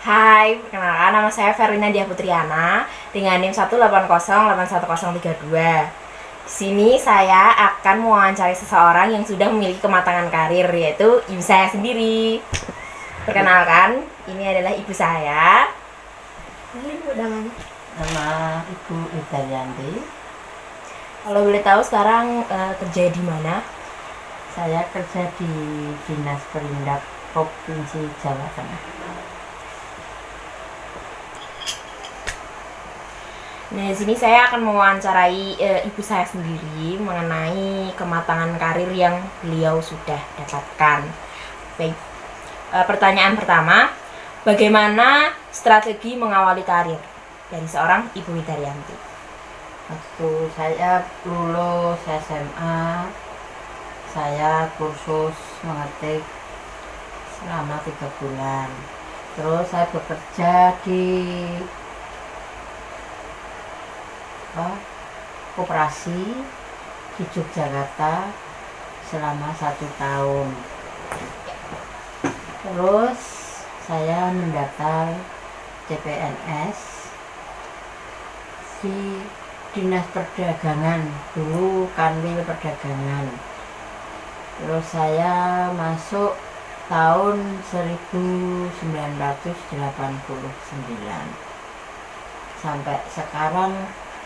Hai, perkenalkan nama saya Verlina Dia Putriana dengan NIM 180811032. Di sini saya akan mewawancari seseorang yang sudah memiliki kematangan karir, yaitu ibu saya sendiri. Perkenalkan, ini adalah ibu saya. Ini ibu namanya. Nama Ibu Widharyanti. Kalau boleh tahu sekarang kerja di mana? Saya kerja di Dinas Perindak Provinsi Jawa Tengah. Nah, di sini saya akan mewawancarai ibu saya sendiri mengenai kematangan karir yang beliau sudah dapatkan. Baik, pertanyaan pertama, bagaimana strategi mengawali karir dari seorang Ibu Widharyanti? Waktu saya lulus SMA, saya kursus mengetik selama 3 bulan. Terus saya bekerja di koperasi di Yogyakarta selama 1 tahun. Terus saya mendaftar CPNS di Dinas Perdagangan, dulu Kanwil Perdagangan. Terus saya masuk tahun 1989 sampai sekarang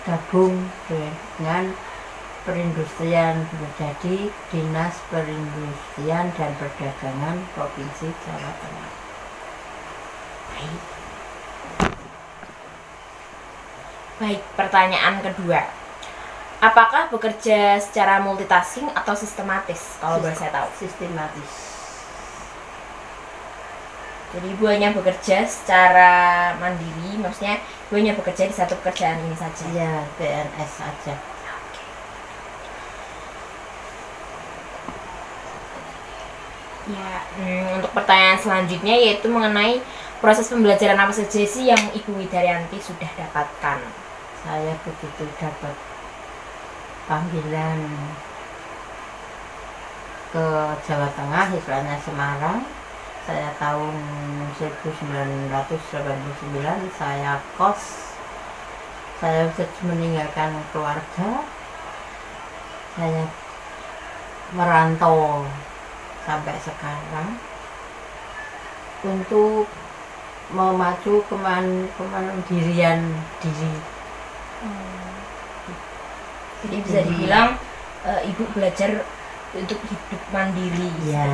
gabung dengan perindustrian, menjadi Dinas Perindustrian dan Perdagangan Provinsi Jawa Tengah. Baik, pertanyaan kedua, apakah bekerja secara multitasking atau sistematis? Kalau boleh saya tahu. Sistematis. Jadi ibu hanya bekerja secara mandiri, maksudnya ibu hanya bekerja di satu pekerjaan ini saja. Iya, PNS saja. Ya, untuk pertanyaan selanjutnya yaitu mengenai proses pembelajaran apa saja sih yang Ibu Widharyanti sudah dapatkan? Saya begitu dapat panggilan ke Jawa Tengah, istilahnya Semarang. Saya tahun 1989 saya kos. Saya meninggalkan keluarga. Saya merantau sampai sekarang untuk memacu kemandirian diri. Jadi bisa dibilang ibu belajar untuk hidup mandiri. Ya,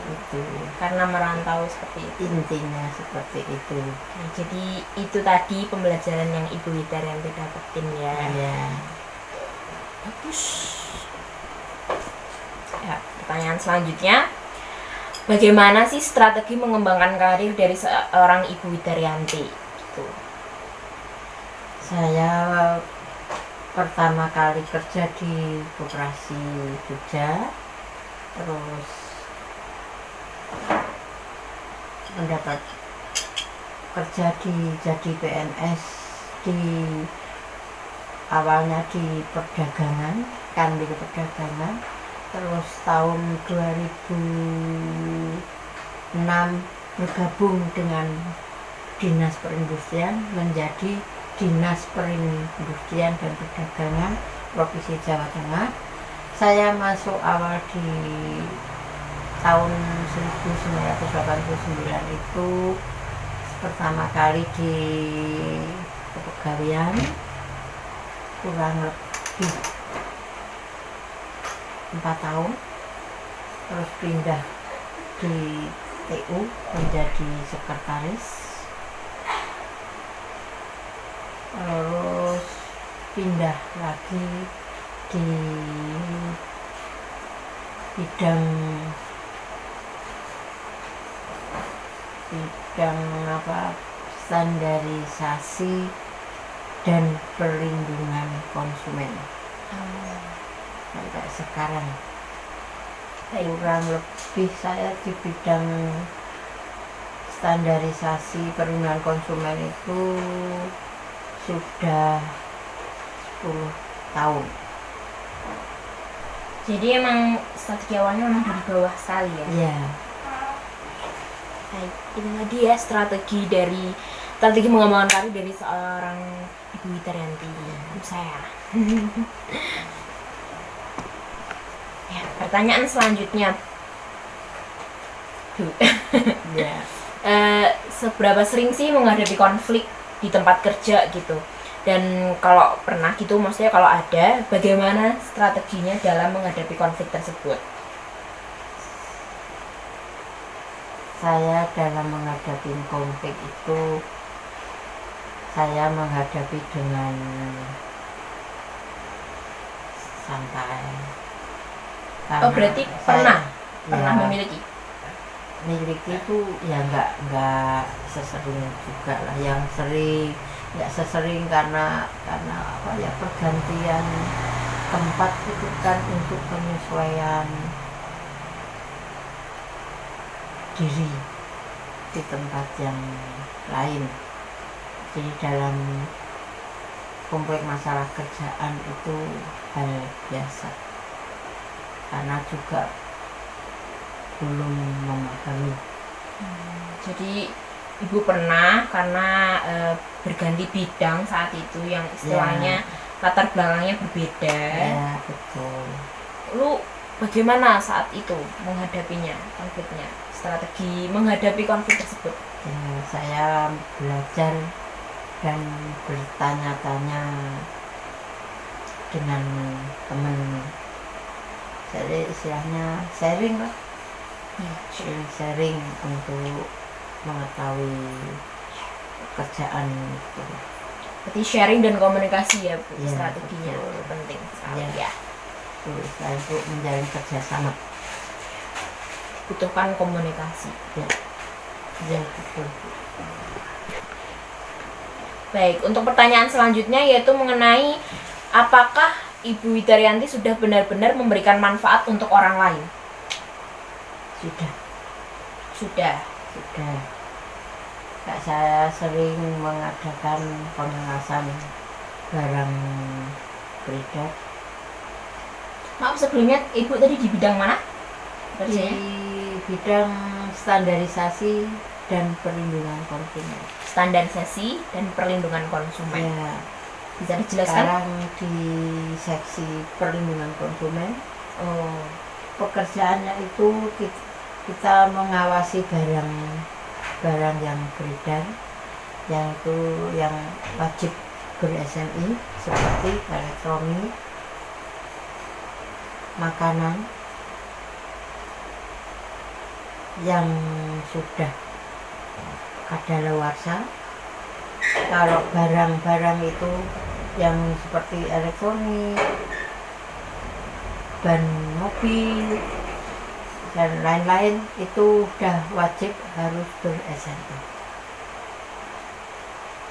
itu. Karena merantau seperti itu. Intinya seperti itu. Nah, jadi itu tadi pembelajaran yang Ibu Widharyanti dapetin ya. Ya. Bagus. Ya, pertanyaan selanjutnya, bagaimana sih strategi mengembangkan karir dari seorang Ibu Widharyanti? Gitu. Saya pertama kali kerja di koperasi Jogja, terus mendapat kerja jadi PNS di awalnya di perdagangan, Kanwil Perdagangan. Terus tahun 2006 bergabung dengan Dinas Perindustrian menjadi Dinas Perindustrian dan Perdagangan Provinsi Jawa Tengah. Saya masuk awal di tahun 1989 itu pertama kali di kepegawaian, kurang lebih 4 tahun. Terus pindah di TU menjadi sekretaris. Terus pindah lagi di bidang standarisasi dan perlindungan konsumen sampai sekarang. Kurang lebih saya di bidang standarisasi perlindungan konsumen itu sudah 10 tahun. Jadi emang strategi awalnya memang dari bawah sekali ya? Iya. Baik, ini tadi ya strategi mengembangkan karir dari seorang Ibu Widaryanti. Ibu saya. Ya, pertanyaan selanjutnya, Bu. Ya, Seberapa sering sih menghadapi konflik di tempat kerja gitu? Dan kalau pernah gitu, maksudnya kalau ada, bagaimana strateginya dalam menghadapi konflik tersebut? saya dalam menghadapi konflik itu saya menghadapi dengan santai. Oh, berarti pernah ya, memiliki? memiliki itu ya nggak sesering juga lah, yang sering nggak sesering karena apa ya, pergantian tempat itu kan untuk penyesuaian diri di tempat yang lain. Jadi dalam kompleks masalah kerjaan itu hal biasa, karena juga belum memahami. Jadi Ibu pernah karena berganti bidang saat itu yang istilahnya latar belakangnya berbeda. Ya, betul. Lu bagaimana saat itu menghadapinya, konfliknya, strategi menghadapi konflik tersebut? Ya, saya belajar dan bertanya-tanya dengan teman. Jadi istilahnya sharing lah, sharing untuk mengetahui kerjaan itu. Berarti sharing dan komunikasi ya, Bu, Ya, strateginya betul. itu penting sekali Ya. ya. Untuk menjalin kerjasama. Butuhkan komunikasi. Ya, betul. Baik, untuk pertanyaan selanjutnya yaitu mengenai apakah Ibu Widaryanti sudah benar-benar memberikan manfaat untuk orang lain? Sudah. Kak, saya sering mengadakan pengawasan barang beredar. Maaf, sebelumnya Ibu tadi di bidang mana? Di bidang standarisasi dan perlindungan konsumen. Standarisasi dan perlindungan konsumen. Ya, Bisa dijelaskan? sekarang di seksi perlindungan konsumen. Oh, Pekerjaannya itu kita mengawasi barang yang beredar, yang itu yang wajib ber-SNI seperti elektronik, makanan yang sudah kadaluarsa. Kalau barang-barang itu yang seperti elektronik, ban mobil dan lain-lain itu sudah wajib harus ber-SNI.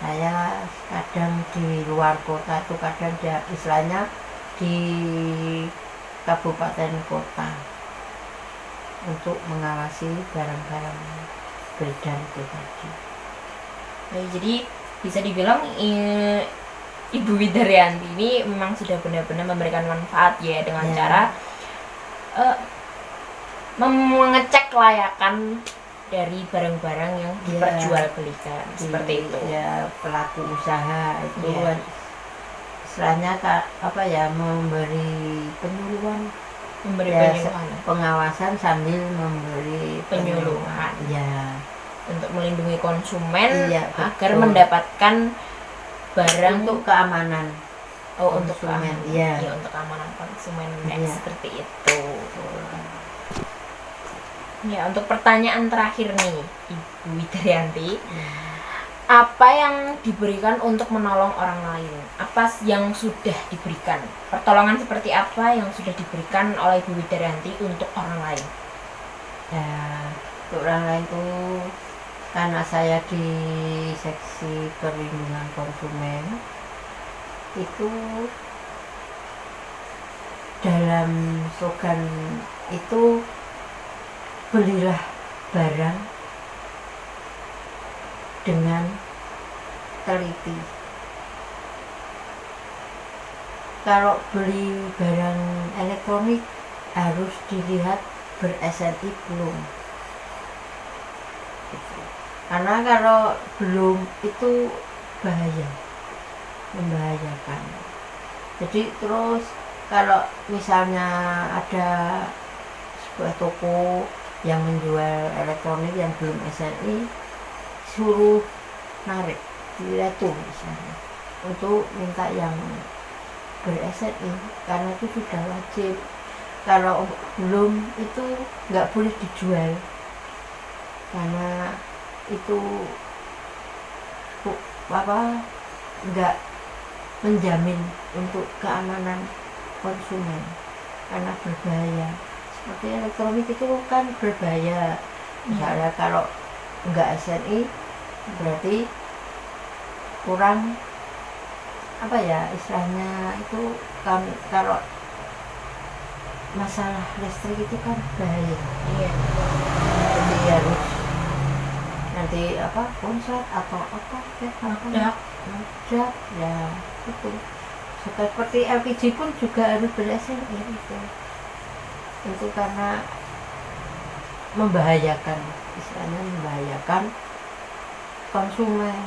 Saya kadang di luar kota itu, kadang istilahnya di kabupaten kota untuk mengawasi barang-barang beredar itu tadi. jadi bisa dibilang Ibu Widaryanti ini memang sudah benar-benar memberikan manfaat ya dengan cara mengecek kelayakan dari barang-barang yang diperjualbelikan seperti itu. Ya, pelaku usaha itu istilahnya apa ya, memberi penyuluhan, pengawasan sambil memberi penyuluhan. Ya, untuk melindungi konsumen agar betul. Mendapatkan barang untuk keamanan konsumen. Untuk keamanan, ya, untuk keamanan konsumen seperti itu. Ya, untuk pertanyaan terakhir nih, Ibu Widaryanti, apa yang diberikan untuk menolong orang lain? Apa yang sudah diberikan? Pertolongan seperti apa yang sudah diberikan oleh Ibu Widaryanti untuk orang lain? Ya, untuk orang lain itu karena saya di seksi perlindungan konsumen itu dalam slogan itu, belilah barang dengan teliti. Kalau beli barang elektronik harus dilihat ber-SNI belum. Karena kalau belum itu bahaya, membahayakan. Jadi terus kalau misalnya ada sebuah toko yang menjual elektronik yang belum SNI, suruh narik di retur misalnya untuk minta yang ber-SNI, karena itu sudah wajib. Kalau belum itu nggak boleh dijual, karena itu nggak menjamin untuk keamanan konsumen, karena berbahaya. Seperti elektronik itu kan berbahaya. Misalnya kalau nggak SNI berarti kurang istilahnya itu kan, kalau masalah listrik itu kan bahaya. Iya. Jadi harus nanti konslet atau meledak ya itu. Seperti LPG pun juga harus ber-SNI itu karena membahayakan, istilahnya membahayakan konsumen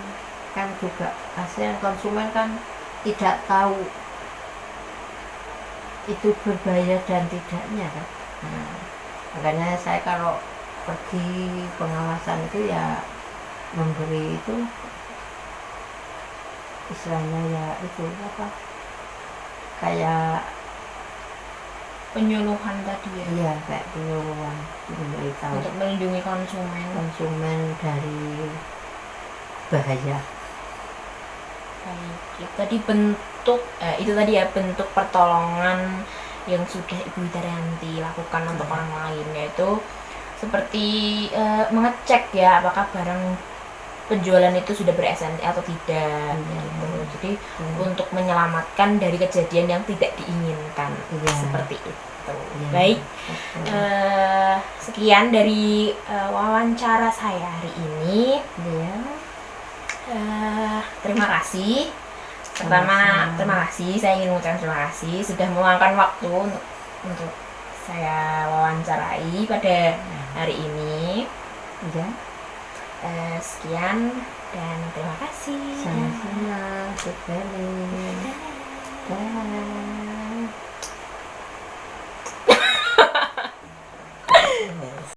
kan. Juga kasihan konsumen kan tidak tahu itu berbahaya dan tidaknya kan. Nah, makanya saya kalau pergi pengawasan itu ya memberi itu istilahnya ya itu kayak Penyuluhan tadi ya. iya, kayak penyuluhan, memberitahu Untuk melindungi konsumen dari bahaya. Baik, itu tadi ya bentuk pertolongan yang sudah Ibu Widaryanti lakukan untuk orang lain, yaitu seperti mengecek ya apakah barang penjualan itu sudah ber-SNI atau tidak gitu. Jadi untuk menyelamatkan dari kejadian yang tidak diinginkan, seperti itu. Baik, sekian dari wawancara saya hari ini. Terima kasih. Pertama, terima kasih. Saya ingin mengucapkan terima kasih sudah meluangkan waktu untuk saya wawancarai pada hari ini. Sekian dan terima kasih. Sama-sama. Goodbye.